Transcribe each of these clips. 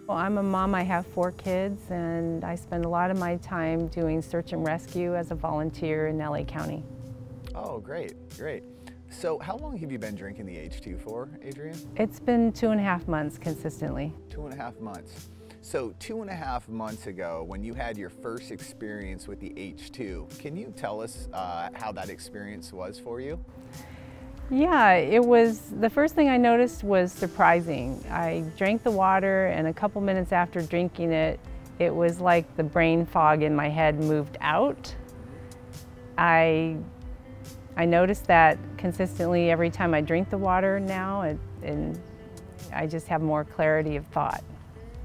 Well, I'm a mom, I have 4 kids, and I spend a lot of my time doing search and rescue as a volunteer in LA County. Oh, great, great. So how long have you been drinking the H2 for, Adrienne? It's been 2.5 months consistently. 2.5 months. So 2.5 months ago, when you had your first experience with the H2, can you tell us how that experience was for you? Yeah, the first thing I noticed was surprising. I drank the water, and a couple minutes after drinking it, it was like the brain fog in my head moved out. I noticed that consistently every time I drink the water now, and I just have more clarity of thought.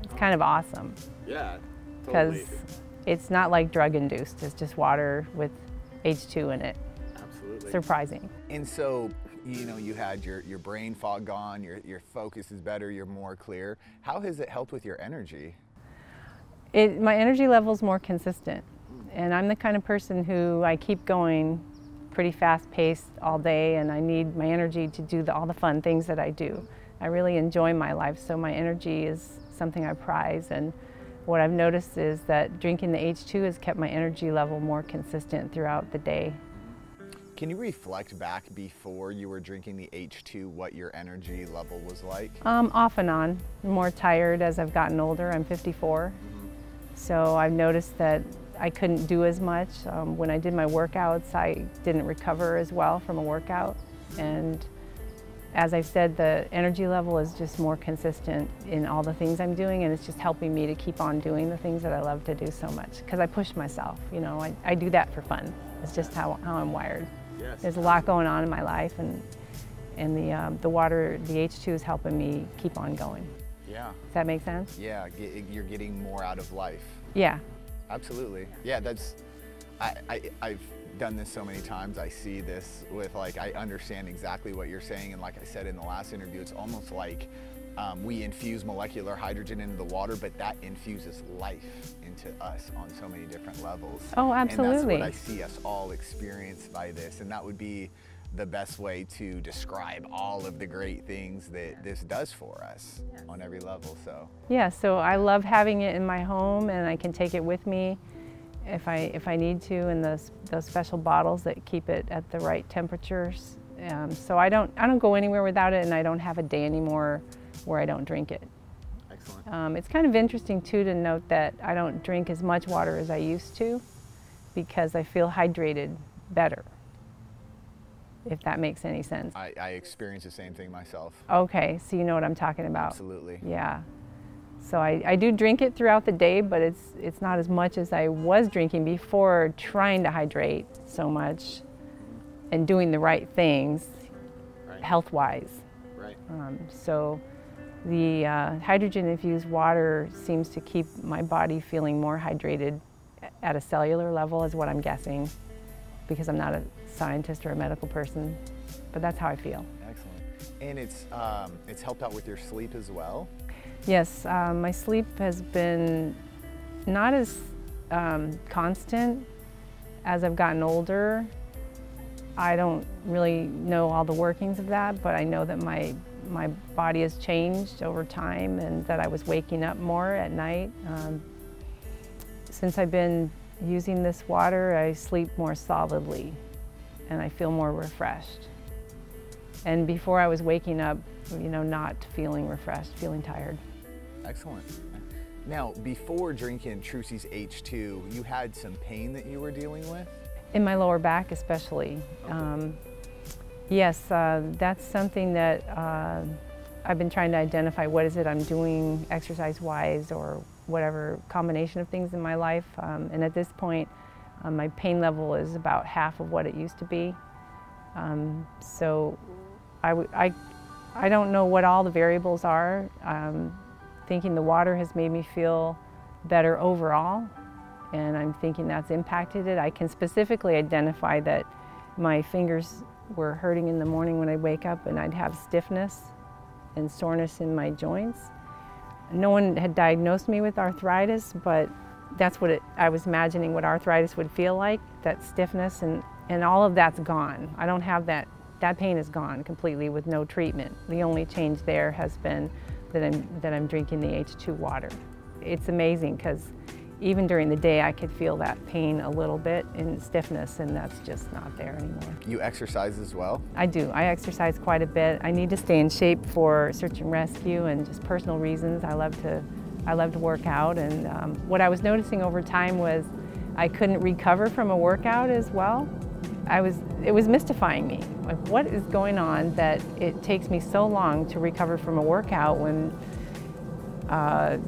It's kind of awesome. Yeah, because totally. it's not like drug-induced, it's just water with H2 in it. Absolutely. Surprising. And so, you know, you had your brain fog gone, your focus is better, you're more clear. How has it helped with your energy? My energy level's more consistent, and I'm the kind of person who I keep going pretty fast-paced all day, and I need my energy to do all the fun things that I do. I really enjoy my life, so my energy is something I prize, and what I've noticed is that drinking the H2 has kept my energy level more consistent throughout the day. Can you reflect back before you were drinking the H2 what your energy level was like? Off and on. I'm more tired as I've gotten older. I'm 54. So I've noticed that I couldn't do as much. When I did my workouts, I didn't recover as well from a workout. And as I've said, the energy level is just more consistent in all the things I'm doing, and it's just helping me to keep on doing the things that I love to do so much. Because I push myself, you know, I do that for fun. It's just how I'm wired. Yes. There's a lot going on in my life, and the water, the H2 is helping me keep on going. Yeah. Does that make sense? Yeah, you're getting more out of life. Yeah. Absolutely. Yeah, I've done this so many times. I see this with, like, I understand exactly what you're saying, and like I said in the last interview, it's almost like we infuse molecular hydrogen into the water, but that infuses life into us on so many different levels. Oh, absolutely. And that's what I see us all experience by this, and that would be the best way to describe all of the great things that this does for us on every level. So yeah, so I love having it in my home, and I can take it with me if I need to, in those special bottles that keep it at the right temperatures. So I don't go anywhere without it, and I don't have a day anymore where I don't drink it. excellent. It's kind of interesting too to note that I don't drink as much water as I used to, because I feel hydrated better, if that makes any sense. I experience the same thing myself. Okay, so you know what I'm talking about. Absolutely. Yeah. So I do drink it throughout the day, but it's not as much as I was drinking before, trying to hydrate so much and doing the right things, Right. health-wise. Right. So the hydrogen-infused water seems to keep my body feeling more hydrated at a cellular level, is what I'm guessing, because I'm not a scientist or a medical person, but that's how I feel. Excellent. And it's helped out with your sleep as well? Yes, my sleep has been not as constant as I've gotten older. I don't really know all the workings of that, but I know that my body has changed over time, and that I was waking up more at night. Since I've been using this water, I sleep more solidly, and I feel more refreshed. And before, I was waking up, you know, not feeling refreshed, feeling tired. Excellent. Now, before drinking Trusii's H2, you had some pain that you were dealing with? In my lower back especially. Okay. Yes, that's something that I've been trying to identify. What is it I'm doing exercise-wise, or whatever combination of things in my life. And at this point, my pain level is about half of what it used to be. So I don't know what all the variables are. Thinking the water has made me feel better overall, and I'm thinking that's impacted it. I can specifically identify that my fingers were hurting in the morning when I wake up, and I'd have stiffness and soreness in my joints. No one had diagnosed me with arthritis, but that's what I was imagining what arthritis would feel like, that stiffness, and all of that's gone. I don't have that. That pain is gone completely with no treatment. The only change there has been that I'm drinking the H2 water. It's amazing because even during the day I could feel that pain a little bit and stiffness, and that's just not there anymore. You exercise as well? I do. I exercise quite a bit. I need to stay in shape for search and rescue and just personal reasons. I love to work out, and what I was noticing over time was I couldn't recover from a workout as well. It was mystifying me. Like, what is going on that it takes me so long to recover from a workout when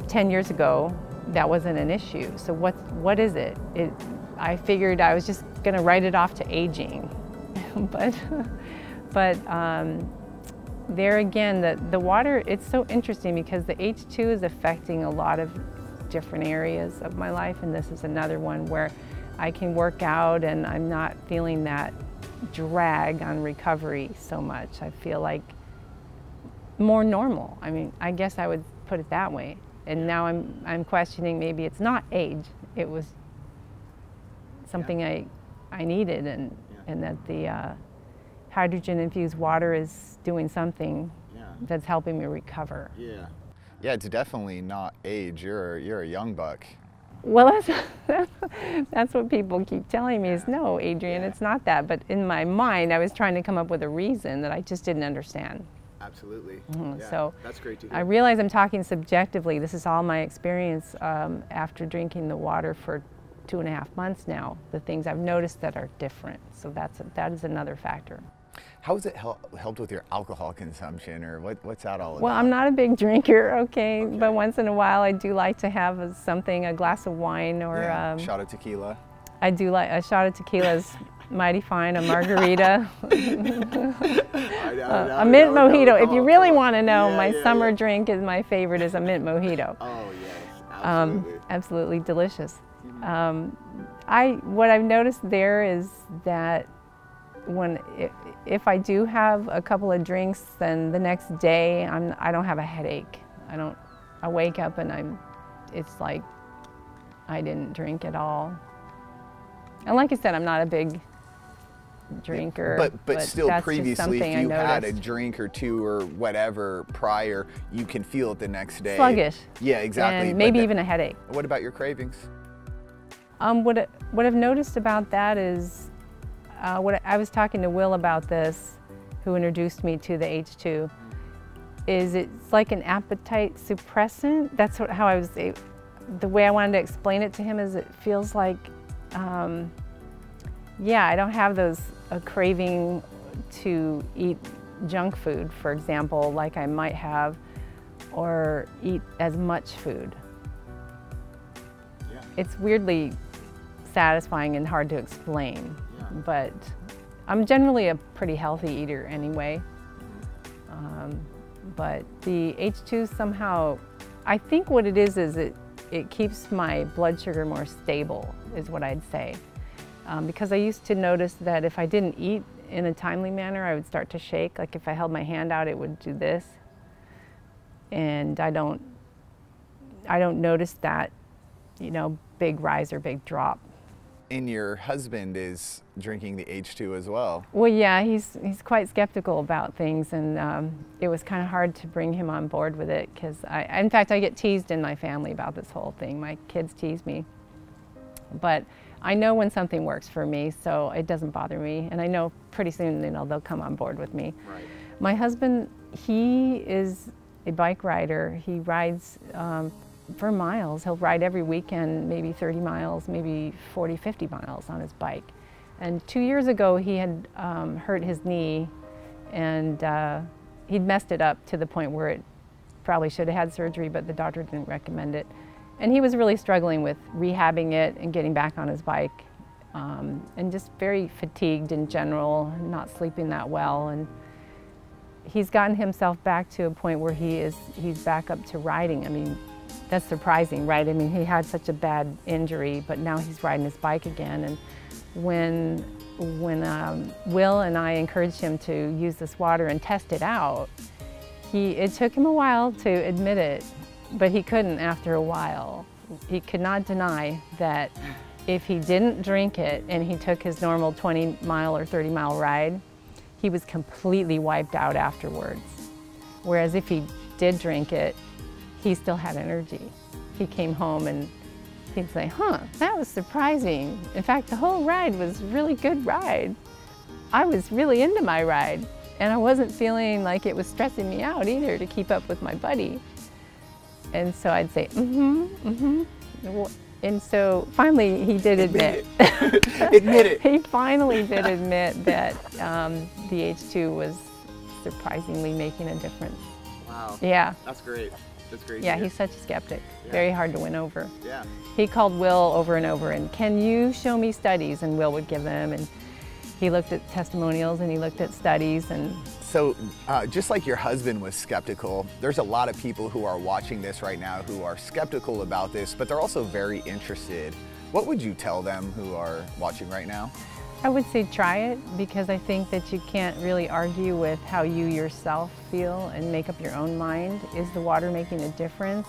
10 years ago that wasn't an issue? So what is it? I figured I was just going to write it off to aging, but there again, the water, it's so interesting because the H2 is affecting a lot of different areas of my life, and this is another one where I can work out and I'm not feeling that drag on recovery so much. I feel like more normal. I mean, I guess I would put it that way. And now I'm questioning maybe it's not age. It was something I needed, and that the hydrogen-infused water is doing something that's helping me recover. Yeah. Yeah, it's definitely not age. You're a young buck. Well, that's what people keep telling me is, no, Adrienne, it's not that. But in my mind, I was trying to come up with a reason that I just didn't understand. Absolutely. Yeah, so that's great to hear. I realize I'm talking subjectively. This is all my experience after drinking the water for 2.5 months now, the things I've noticed that are different. So that is another factor. How has it helped with your alcohol consumption, or what's that all about? Well, I'm not a big drinker, okay, but once in a while I do like to have a glass of wine, or a shot of tequila. I do like a shot of tequila is mighty fine, a margarita, a mint mojito. If you really want to know, my summer drink is my favorite is a mint mojito. Oh yes, absolutely. Absolutely delicious. What I've noticed there is that if I do have a couple of drinks, then the next day I don't have a headache. I wake up and it's like I didn't drink at all. And like I said, I'm not a big drinker. But still, previously, if you had a drink or two or whatever prior, you can feel it the next day. Sluggish. Yeah, exactly. And maybe even a headache. What about your cravings? What I've noticed about that is, I was talking to Will about this, who introduced me to the H2, is it's like an appetite suppressant. That's how I was, the way I wanted to explain it to him is it feels like, yeah, I don't have a craving to eat junk food, for example, like I might have, or eat as much food. Yeah. It's weirdly satisfying and hard to explain, but I'm generally a pretty healthy eater anyway. But the H2 somehow, I think what it is it keeps my blood sugar more stable, is what I'd say. Because I used to notice that if I didn't eat in a timely manner, I would start to shake. Like if I held my hand out, it would do this. And I don't notice that, big rise or big drop. And your husband is drinking the H2 as well. Well, yeah, he's quite skeptical about things, and it was kind of hard to bring him on board with it because in fact, I get teased in my family about this whole thing. My kids tease me, but I know when something works for me, so it doesn't bother me, and I know pretty soon, they'll come on board with me. Right. My husband, he is a bike rider. He rides for miles. He'll ride every weekend, maybe 30 miles, maybe 40, 50 miles on his bike. And 2 years ago, he had hurt his knee, and he'd messed it up to the point where it probably should have had surgery, but the doctor didn't recommend it. And he was really struggling with rehabbing it and getting back on his bike, and just very fatigued in general, not sleeping that well. And he's gotten himself back to a point where he's back up to riding. I mean, that's surprising, right? I mean, he had such a bad injury, but now he's riding his bike again. And when Will and I encouraged him to use this water and test it out, it took him a while to admit it, but he couldn't after a while. He could not deny that if he didn't drink it and he took his normal 20-mile or 30-mile ride, he was completely wiped out afterwards. Whereas if he did drink it, he still had energy. He came home and he'd say, huh, that was surprising. In fact, the whole ride was a really good ride. I was really into my ride, and I wasn't feeling like it was stressing me out either to keep up with my buddy. And so I'd say, And so finally he did admit. Admit it. He finally did admit that the H2 was surprisingly making a difference. Wow. Yeah. That's great. That's great. Yeah, he's such a skeptic. Yeah. Very hard to win over. Yeah. He called Will over and over and, can you show me studies? And Will would give them, and he looked at testimonials and he looked at studies. And so just like your husband was skeptical, there's a lot of people who are watching this right now who are skeptical about this, but they're also very interested. What would you tell them who are watching right now? I would say try it, because I think that you can't really argue with how you yourself feel and make up your own mind. Is the water making a difference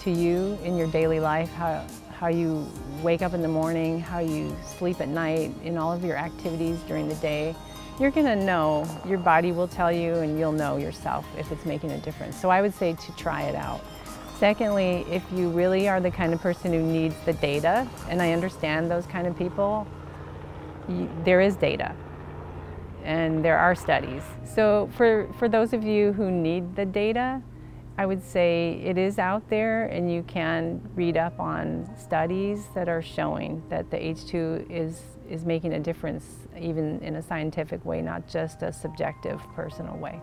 to you in your daily life? How you wake up in the morning, how you sleep at night, in all of your activities during the day. You're gonna know, your body will tell you, and you'll know yourself if it's making a difference. So I would say to try it out. Secondly, if you really are the kind of person who needs the data, and I understand those kind of people, there is data and there are studies. So for those of you who need the data, I would say it is out there, and you can read up on studies that are showing that the H2 is making a difference, even in a scientific way, not just a subjective, personal way.